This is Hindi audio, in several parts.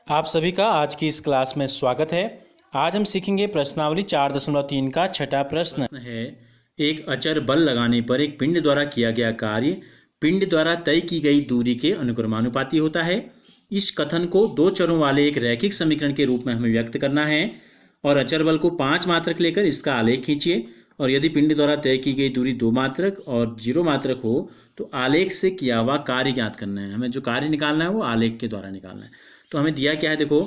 आप सभी का आज की इस क्लास में स्वागत है। आज हम सीखेंगे प्रश्नावली 4.3 का छठा प्रश्न है। एक अचर बल लगाने पर एक पिंड द्वारा किया गया कार्य पिंड द्वारा तय की गई दूरी के अनुक्रमानुपाती होता है। इस कथन को दो चरों वाले एक रैखिक समीकरण के रूप में हमें व्यक्त करना है और अचर बल को 5 मात्रक लेकर इसका आलेख खींचिए और यदि पिंड द्वारा तय की गई दूरी 2 मात्रक और 0 मात्रक हो तो आलेख से किया हुआ कार्य ज्ञात करना है। हमें जो कार्य निकालना है वो आलेख के द्वारा निकालना है। तो हमें दिया क्या है, देखो,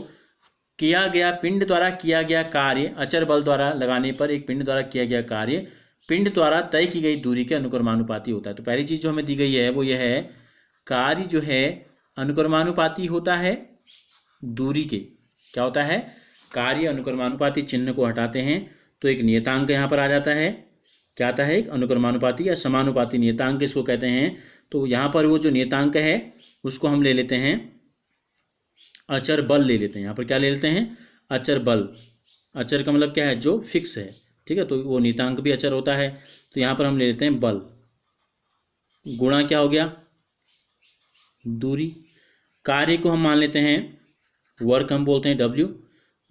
किया गया पिंड द्वारा किया गया कार्य अचर बल द्वारा लगाने पर एक पिंड द्वारा किया गया कार्य पिंड द्वारा तय की गई दूरी के अनुक्रमानुपाती होता है। तो पहली चीज जो हमें दी गई है वो यह है, कार्य जो है अनुक्रमानुपाती होता है दूरी के। क्या होता है? कार्य अनुक्रमानुपाती। चिन्ह को हटाते हैं तो एक नियतांक यहाँ पर आ जाता है। क्या आता है? एक अनुक्रमानुपाती या समानुपाती नियतांक इसको कहते हैं। तो यहाँ पर वो जो नियतांक है उसको हम ले लेते हैं अचर बल ले लेते हैं। यहाँ पर क्या ले लेते हैं? अचर बल। अचर का मतलब क्या है? जो फिक्स है। ठीक है, तो वो नियतांक भी अचर होता है। तो यहाँ पर हम ले लेते हैं बल गुणा क्या हो गया? दूरी। कार्य को हम मान लेते हैं वर्क, हम बोलते हैं W।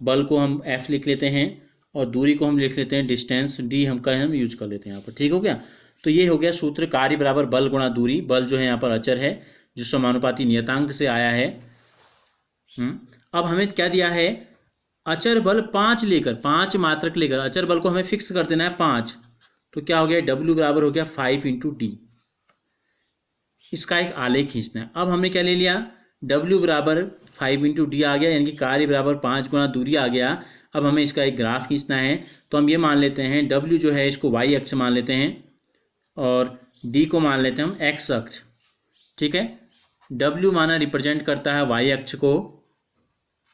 बल को हम F लिख लेते हैं और दूरी को हम लिख लेते हैं डिस्टेंस D। हम यूज कर लेते हैं यहाँ पर। ठीक हो गया? तो ये हो गया सूत्र, कार्य बराबर बल गुणा दूरी। बल जो है यहाँ पर अचर है जो समानुपाती नियतांक से आया है। अब हमें क्या दिया है? अचर बल 5 लेकर, 5 मात्रक लेकर अचर बल को हमें फिक्स कर देना है 5। तो क्या हो गया? W बराबर हो गया 5 × D। इसका एक आलेख खींचना है। अब हमने क्या ले लिया? W बराबर 5 × D आ गया, यानी कि कार्य बराबर 5 गुणा दूरी आ गया। अब हमें इसका एक ग्राफ खींचना है। तो हम ये मान लेते हैं W जो है इसको Y अक्ष मान लेते हैं और D को मान लेते हैं हम X अक्ष। ठीक है, W माना रिप्रेजेंट करता है Y अक्ष को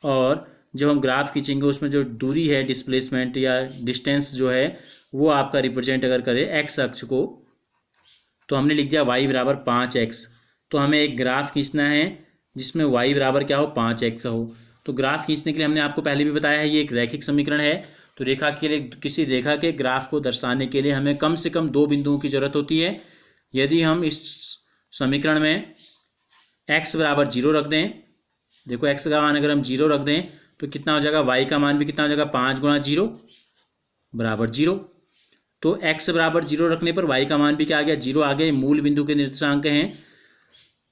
और जब हम ग्राफ खींचेंगे उसमें जो दूरी है, डिस्प्लेसमेंट या डिस्टेंस जो है वो आपका रिप्रेजेंट अगर करे X अक्ष को, तो हमने लिख दिया Y बराबर 5x। तो हमें एक ग्राफ खींचना है जिसमें Y बराबर क्या हो? 5x हो। तो ग्राफ खींचने के लिए हमने आपको पहले भी बताया है ये एक रैखिक समीकरण है। तो रेखा के लिए, किसी रेखा के ग्राफ को दर्शाने के लिए हमें कम से कम 2 बिंदुओं की जरूरत होती है। यदि हम इस समीकरण में x बराबर 0 रख दें, देखो x का मान अगर हम 0 रख दें तो कितना हो जाएगा? y का मान भी कितना हो जाएगा? 5 गुणा 0 बराबर 0। तो x बराबर 0 रखने पर y का मान भी क्या आ गया? 0 आ गया। मूल बिंदु के निर्देशांक हैं।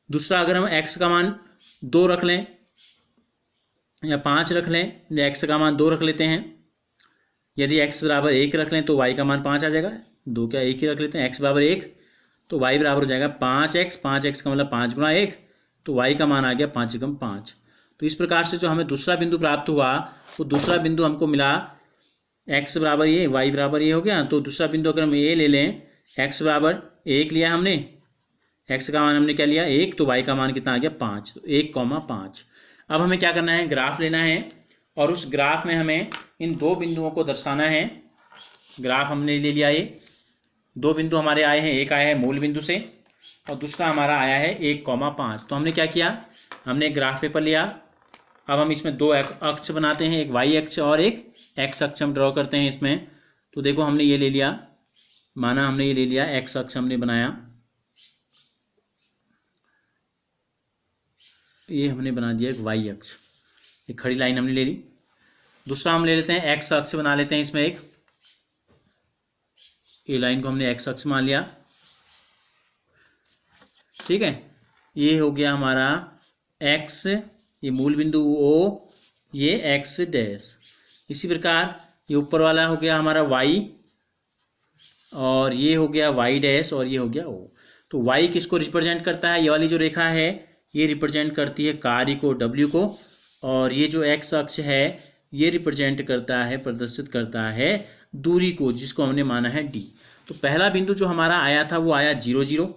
दूसरा, अगर हम x का मान 2 रख लें या 5 रख लें, या x का मान 2 रख लेते हैं, यदि x बराबर 1 रख लें तो y का मान 5 आ जाएगा। 2 क्या 1 ही रख लेते हैं, x बराबर 1 तो y बराबर हो जाएगा 5x। 5x का मतलब 5 गुणा 1, तो y का मान आ गया 5 × 5। तो इस प्रकार से जो हमें दूसरा बिंदु प्राप्त हुआ वो दूसरा बिंदु हमको मिला x बराबर ये, y बराबर ये हो गया। तो दूसरा बिंदु अगर हम a ले लें, x बराबर 1 लिया हमने, x का मान हमने क्या लिया? 1, तो y का मान कितना आ गया? 5। तो 1,5। अब हमें क्या करना है? ग्राफ लेना है और उस ग्राफ में हमें इन 2 बिंदुओं को दर्शाना है। ग्राफ हमने ले लिया, ये 2 बिंदु हमारे आए हैं। एक आया है मूल बिंदु से और दूसरा हमारा आया है 1,5। तो हमने क्या किया? हमने एक ग्राफ पेपर लिया। अब हम इसमें 2 अक्ष बनाते हैं, एक y अक्ष और एक x अक्ष हम ड्रॉ करते हैं इसमें। तो देखो हमने ये ले लिया, माना हमने ये ले लिया, x अक्ष हमने बनाया, ये हमने बना दिया एक y अक्ष, एक खड़ी लाइन हमने ले ली। दूसरा हम ले लेते हैं x अक्ष बना लेते हैं इसमें एक, ये लाइन को हमने x अक्ष मान लिया। ठीक है, ये हो गया हमारा x, ये मूल बिंदु O, ये x डैश। इसी प्रकार ये ऊपर वाला हो गया हमारा y और ये हो गया y डैश और ये हो गया O। तो y किसको रिप्रेजेंट करता है? ये वाली जो रेखा है ये रिप्रेजेंट करती है कार्य को, W को, और ये जो x अक्ष है ये रिप्रेजेंट करता है, प्रदर्शित करता है दूरी को, जिसको हमने माना है D। तो पहला बिंदु जो हमारा आया था वो आया 0, 0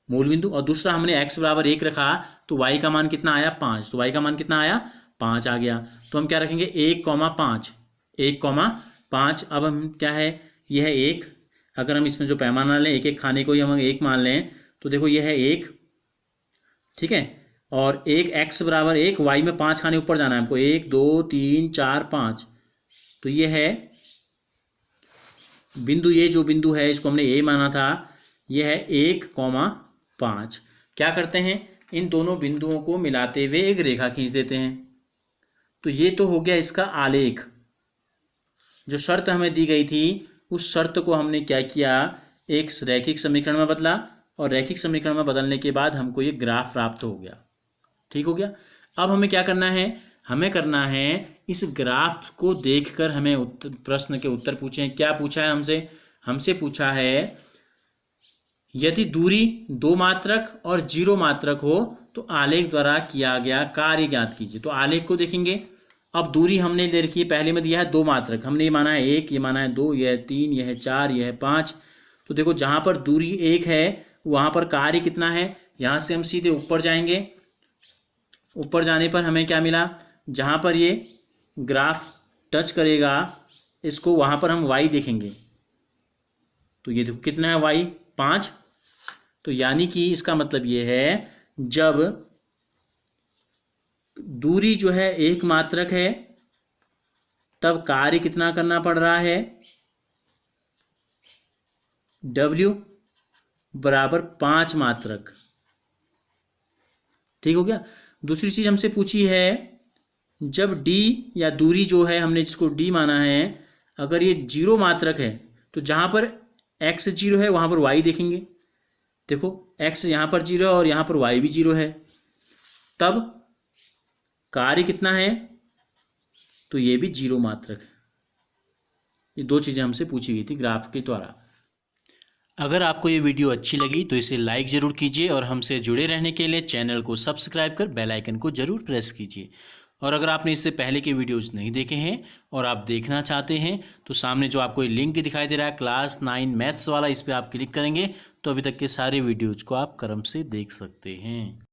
मूल बिंदु, और दूसरा हमने x बराबर 1 रखा तो y का मान कितना आया? 5। तो y का मान कितना आया? 5 आ गया। तो हम क्या रखेंगे? 1,5, 1,5। अब हम क्या है? यह है 1। अगर हम इसमें जो पैमाना लें, एक एक खाने को ही हम 1 मान लें, तो देखो यह है 1। ठीक है, और एक x बराबर 1, y में 5 खाने ऊपर जाना है हमको, 1, 2, 3, 4, 5। तो ये है बिंदु, ये जो बिंदु है इसको हमने a माना था, यह है 1,5। क्या करते हैं? इन दोनों बिंदुओं को मिलाते हुए एक रेखा खींच देते हैं। तो ये तो हो गया इसका आलेख। जो शर्त हमें दी गई थी उस शर्त को हमने क्या किया, एक रैखिक समीकरण में बदला, और रैखिक समीकरण में बदलने के बाद हमको ये ग्राफ प्राप्त हो गया। ठीक हो गया। अब हमें क्या करना है, हमें करना है इस ग्राफ को देखकर हमें प्रश्न के उत्तर पूछे। क्या पूछा है हमसे, हमसे पूछा है यदि दूरी 2 मात्रक और 0 मात्रक हो तो आलेख द्वारा किया गया कार्य ज्ञात कीजिए। तो आलेख को देखेंगे। अब दूरी हमने ले रखी है, पहले में दिया है 2 मात्रक, हमने ये माना है 1, ये माना है 2, यह है 3, यह है 4, यह है 5। तो देखो जहाँ पर दूरी 1 है वहाँ पर कार्य कितना है, यहाँ से हम सीधे ऊपर जाएंगे। ऊपर जाने पर हमें क्या मिला, जहाँ पर ये ग्राफ टच करेगा इसको वहाँ पर हम y देखेंगे। तो ये देखो कितना है y, 5। तो यानी कि इसका मतलब ये है जब दूरी जो है 1 मात्रक है तब कार्य कितना करना पड़ रहा है, W बराबर 5 मात्रक। ठीक हो गया। दूसरी चीज हमसे पूछी है जब D या दूरी जो है हमने जिसको D माना है अगर ये 0 मात्रक है तो जहां पर x 0 है वहां पर y देखेंगे। देखो x यहाँ पर 0 है और यहाँ पर y भी 0 है, तब कार्य कितना है, तो ये भी 0 मात्रक है। ये 2 चीज़ें हमसे पूछी गई थी ग्राफ के द्वारा। अगर आपको ये वीडियो अच्छी लगी तो इसे लाइक ज़रूर कीजिए और हमसे जुड़े रहने के लिए चैनल को सब्सक्राइब कर बेल आइकन को ज़रूर प्रेस कीजिए। और अगर आपने इससे पहले के वीडियोज़ नहीं देखे हैं और आप देखना चाहते हैं तो सामने जो आपको लिंक दिखाई दे रहा है क्लास 9 मैथ्स वाला, इस पर आप क्लिक करेंगे तो अभी तक के सारे वीडियोज़ को आप क्रम से देख सकते हैं।